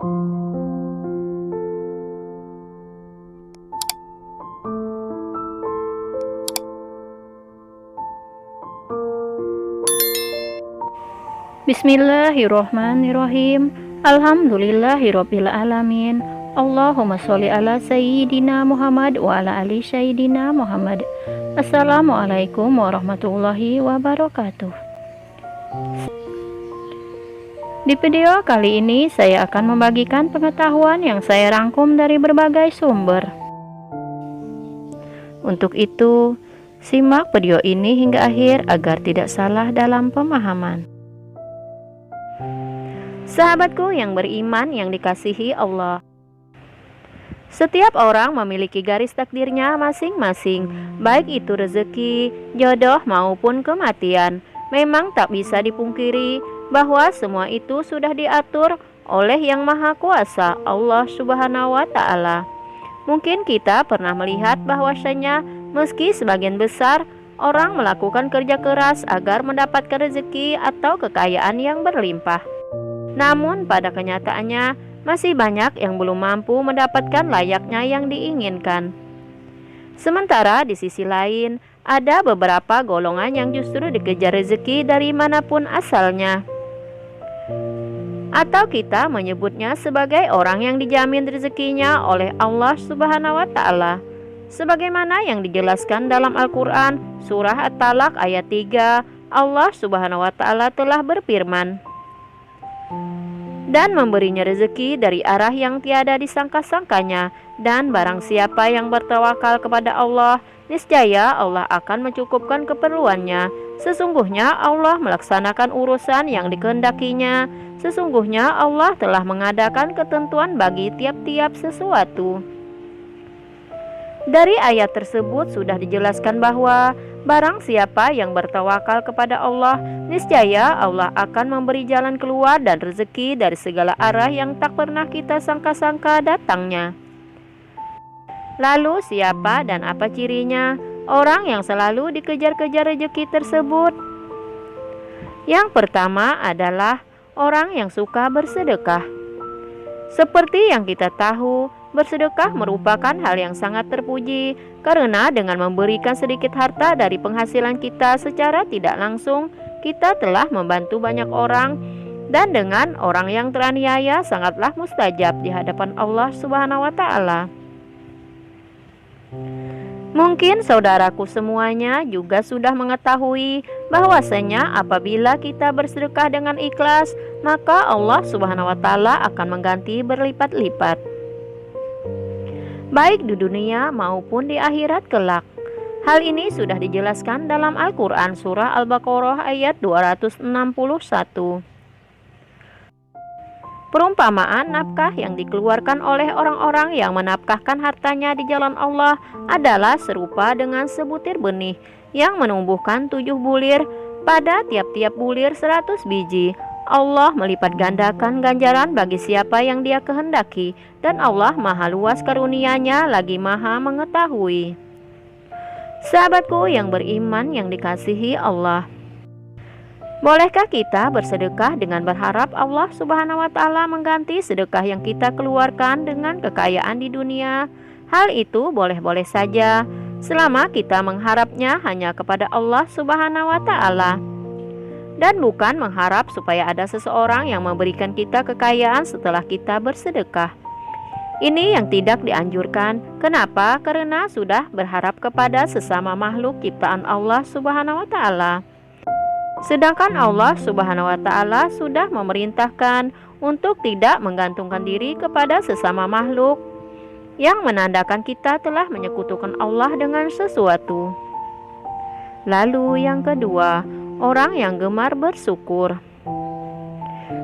Bismillahirrohmanirrohim. Alhamdulillahirabbil alamin. Allahumma sholli ala sayyidina Muhammad wa ala ali sayyidina Muhammad. Assalamualaikum warahmatullahi wabarakatuh. Di video kali ini saya akan membagikan pengetahuan yang saya rangkum dari berbagai sumber. Untuk itu, simak video ini hingga akhir agar tidak salah dalam pemahaman. Sahabatku yang beriman yang dikasihi Allah, setiap orang memiliki garis takdirnya masing-masing, baik itu rezeki, jodoh maupun kematian. Memang tak bisa dipungkiri bahwa semua itu sudah diatur oleh Yang Maha Kuasa, Allah Subhanahu wa Ta'ala. Mungkin kita pernah melihat bahwasanya meski sebagian besar orang melakukan kerja keras agar mendapatkan rezeki atau kekayaan yang berlimpah, namun pada kenyataannya masih banyak yang belum mampu mendapatkan layaknya yang diinginkan. Sementara di sisi lain, ada beberapa golongan yang justru dikejar rezeki dari manapun asalnya. Atau kita menyebutnya sebagai orang yang dijamin rezekinya oleh Allah Subhanahu wa Ta'ala. Sebagaimana yang dijelaskan dalam Al-Quran, surah At-Talaq ayat 3, Allah Subhanahu wa Ta'ala telah berfirman, dan memberinya rezeki dari arah yang tiada disangka-sangkanya, dan barang siapa yang bertawakal kepada Allah, niscaya Allah akan mencukupkan keperluannya. Sesungguhnya Allah melaksanakan urusan yang dikehendakinya. Sesungguhnya Allah telah mengadakan ketentuan bagi tiap-tiap sesuatu. Dari ayat tersebut sudah dijelaskan bahwa barang siapa yang bertawakal kepada Allah, niscaya Allah akan memberi jalan keluar dan rezeki dari segala arah yang tak pernah kita sangka-sangka datangnya. Lalu siapa dan apa cirinya orang yang selalu dikejar-kejar rezeki tersebut? Yang pertama adalah orang yang suka bersedekah. Seperti yang kita tahu, bersedekah merupakan hal yang sangat terpuji, karena dengan memberikan sedikit harta dari penghasilan kita secara tidak langsung, kita telah membantu banyak orang, dan dengan orang yang teraniaya sangatlah mustajab di hadapan Allah Subhanahu wa Ta'ala. Mungkin saudaraku semuanya juga sudah mengetahui bahwasanya apabila kita bersedekah dengan ikhlas, maka Allah Subhanahu wa Ta'ala akan mengganti berlipat-lipat, baik di dunia maupun di akhirat kelak. Hal ini sudah dijelaskan dalam Al-Quran surah Al-Baqarah ayat 261. Perumpamaan nafkah yang dikeluarkan oleh orang-orang yang menafkahkan hartanya di jalan Allah adalah serupa dengan sebutir benih yang menumbuhkan 7 bulir, pada tiap-tiap bulir 100 biji. Allah melipat gandakan ganjaran bagi siapa yang Dia kehendaki, dan Allah maha luas karunia-Nya lagi maha mengetahui. Sahabatku yang beriman yang dikasihi Allah, bolehkah kita bersedekah dengan berharap Allah Subhanahu wa Ta'ala mengganti sedekah yang kita keluarkan dengan kekayaan di dunia? Hal itu boleh-boleh saja, selama kita mengharapnya hanya kepada Allah Subhanahu wa Ta'ala, dan bukan mengharap supaya ada seseorang yang memberikan kita kekayaan setelah kita bersedekah. Ini yang tidak dianjurkan. Kenapa? Karena sudah berharap kepada sesama makhluk ciptaan Allah Subhanahu wa Ta'ala. Sedangkan Allah Subhanahu wa Ta'ala sudah memerintahkan untuk tidak menggantungkan diri kepada sesama makhluk, yang menandakan kita telah menyekutukan Allah dengan sesuatu. Lalu yang kedua, orang yang gemar bersyukur.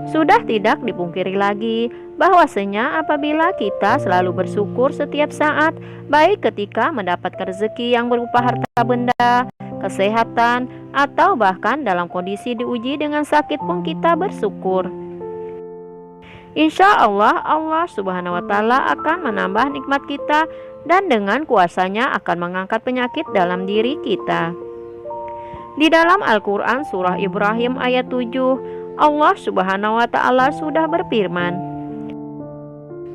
Sudah tidak dipungkiri lagi bahwasanya apabila kita selalu bersyukur setiap saat, baik ketika mendapatkan rezeki yang berupa harta benda, kesehatan, atau bahkan dalam kondisi diuji dengan sakit pun kita bersyukur, insya Allah Allah Subhanahu wa Ta'ala akan menambah nikmat kita, dan dengan kuasanya akan mengangkat penyakit dalam diri kita. Di dalam Al-Quran surah Ibrahim ayat 7, Allah Subhanahu wa Ta'ala sudah berfirman,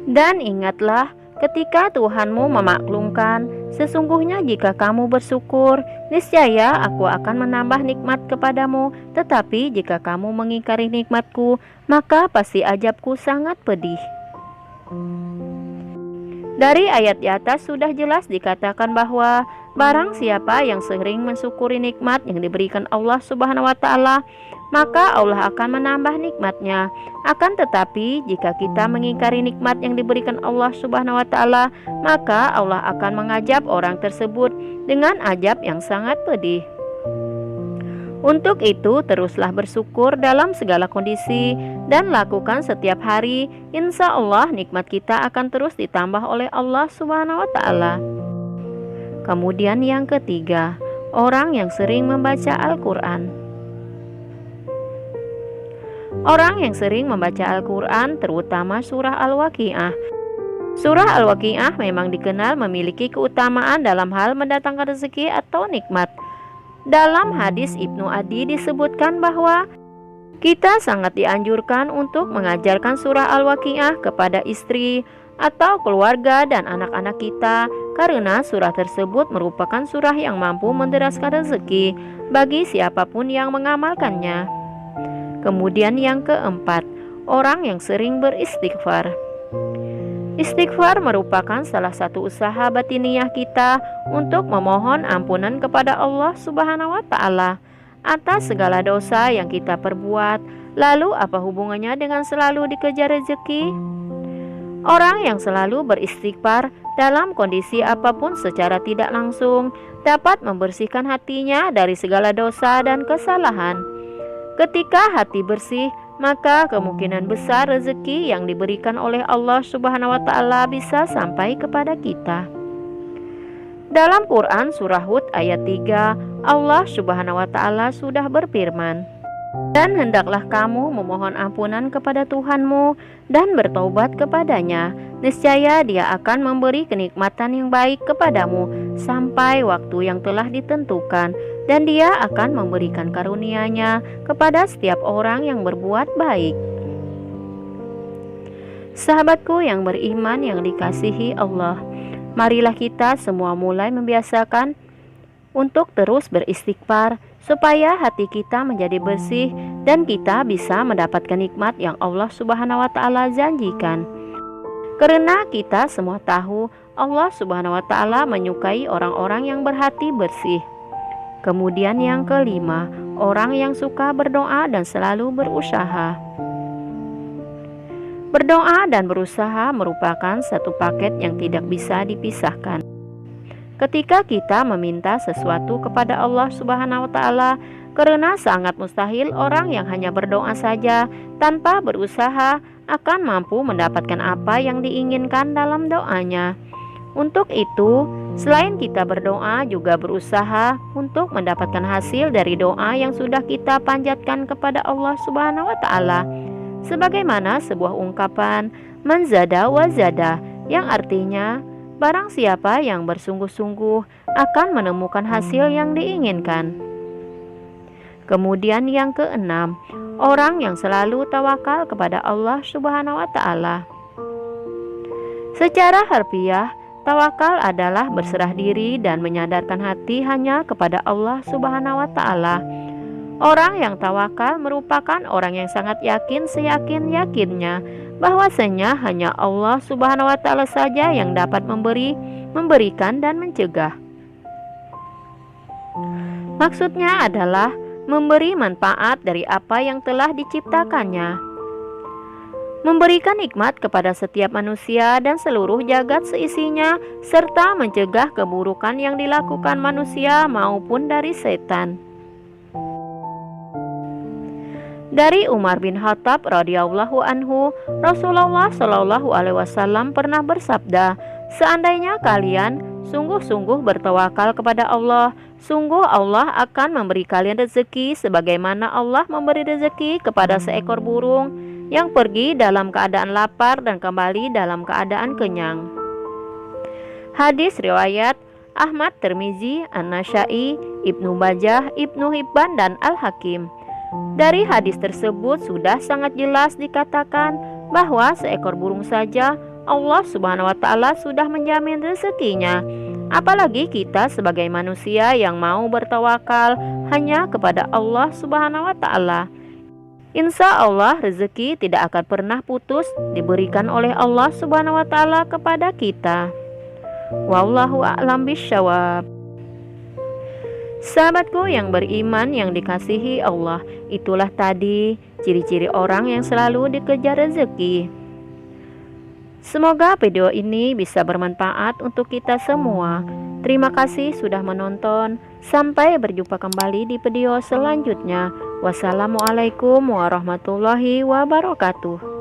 Dan ingatlah ketika Tuhanmu memaklumkan, sesungguhnya jika kamu bersyukur, niscaya aku akan menambah nikmat kepadamu. Tetapi jika kamu mengingkari nikmatku, maka pasti azabku sangat pedih. Dari ayat di atas sudah jelas dikatakan bahwa barang siapa yang sering mensyukuri nikmat yang diberikan Allah Subhanahu wa taala, maka Allah akan menambah nikmatnya. Akan tetapi jika kita mengingkari nikmat yang diberikan Allah Subhanahu wa taala, maka Allah akan mengazab orang tersebut dengan azab yang sangat pedih. Untuk itu, teruslah bersyukur dalam segala kondisi dan lakukan setiap hari. Insya Allah nikmat kita akan terus ditambah oleh Allah Subhanahu wa taala. Kemudian yang ketiga, orang yang sering membaca Al-Quran. Orang yang sering membaca Al-Quran, terutama surah Al-Waqiah. Surah Al-Waqiah memang dikenal memiliki keutamaan dalam hal mendatangkan rezeki atau nikmat. Dalam hadis Ibnu Adi disebutkan bahwa kita sangat dianjurkan untuk mengajarkan surah Al-Waqiah kepada istri atau keluarga dan anak-anak kita, karena surah tersebut merupakan surah yang mampu menderaskan rezeki bagi siapapun yang mengamalkannya. Kemudian yang keempat, orang yang sering beristighfar. Istighfar merupakan salah satu usaha batiniah kita untuk memohon ampunan kepada Allah Subhanahu wa taala atas segala dosa yang kita perbuat. Lalu apa hubungannya dengan selalu dikejar rezeki? Orang yang selalu beristighfar dalam kondisi apapun secara tidak langsung dapat membersihkan hatinya dari segala dosa dan kesalahan. Ketika hati bersih, maka kemungkinan besar rezeki yang diberikan oleh Allah Subhanahu wa taala bisa sampai kepada kita. Dalam Quran surah Hud ayat 3, Allah Subhanahu wa taala sudah berfirman, "Dan hendaklah kamu memohon ampunan kepada Tuhanmu dan bertaubat kepadanya. Niscaya Dia akan memberi kenikmatan yang baik kepadamu sampai waktu yang telah ditentukan, dan Dia akan memberikan karunia-Nya kepada setiap orang yang berbuat baik." Sahabatku yang beriman yang dikasihi Allah, marilah kita semua mulai membiasakan untuk terus beristighfar supaya hati kita menjadi bersih dan kita bisa mendapatkan nikmat yang Allah Subhanahu wa taala janjikan. Karena kita semua tahu Allah Subhanahu wa taala menyukai orang-orang yang berhati bersih. Kemudian yang kelima, orang yang suka berdoa dan selalu berusaha. Berdoa dan berusaha merupakan satu paket yang tidak bisa dipisahkan. Ketika kita meminta sesuatu kepada Allah Subhanahu wa taala, karena sangat mustahil orang yang hanya berdoa saja tanpa berusaha akan mampu mendapatkan apa yang diinginkan dalam doanya. Untuk itu, selain kita berdoa juga berusaha untuk mendapatkan hasil dari doa yang sudah kita panjatkan kepada Allah Subhanahu wa taala. Sebagaimana sebuah ungkapan man zada wa zada, yang artinya barang siapa yang bersungguh-sungguh akan menemukan hasil yang diinginkan. Kemudian yang keenam, orang yang selalu tawakal kepada Allah Subhanahu wa taala. Secara harfiah, tawakal adalah berserah diri dan menyandarkan hati hanya kepada Allah Subhanahu wa taala. Orang yang tawakal merupakan orang yang sangat yakin seyakin-yakinnya bahwasanya hanya Allah Subhanahu wa taala saja yang dapat memberikan dan mencegah. Maksudnya adalah memberi manfaat dari apa yang telah diciptakannya, memberikan nikmat kepada setiap manusia dan seluruh jagat seisinya, serta mencegah keburukan yang dilakukan manusia maupun dari setan. Dari Umar bin Khattab radhiyallahu anhu, Rasulullah shallallahu alaihi wasallam pernah bersabda, "Seandainya kalian sungguh-sungguh bertawakal kepada Allah, sungguh Allah akan memberi kalian rezeki sebagaimana Allah memberi rezeki kepada seekor burung yang pergi dalam keadaan lapar dan kembali dalam keadaan kenyang." Hadis riwayat Ahmad, Tirmizi, An-Nasa'i, Ibnu Majah, Ibnu Hibban, dan Al-Hakim. Dari hadis tersebut sudah sangat jelas dikatakan bahwa seekor burung saja Allah Subhanahu wa Ta'ala sudah menjamin rezekinya. Apalagi kita sebagai manusia yang mau bertawakal hanya kepada Allah Subhanahu wa Ta'ala. Insya Allah rezeki tidak akan pernah putus diberikan oleh Allah Subhanahu wa Ta'ala kepada kita. Wallahu a'lam bishawab. Sahabatku yang beriman yang dikasihi Allah, itulah tadi ciri-ciri orang yang selalu dikejar rezeki. Semoga video ini bisa bermanfaat untuk kita semua. Terima kasih sudah menonton. Sampai berjumpa kembali di video selanjutnya. Wassalamualaikum warahmatullahi wabarakatuh.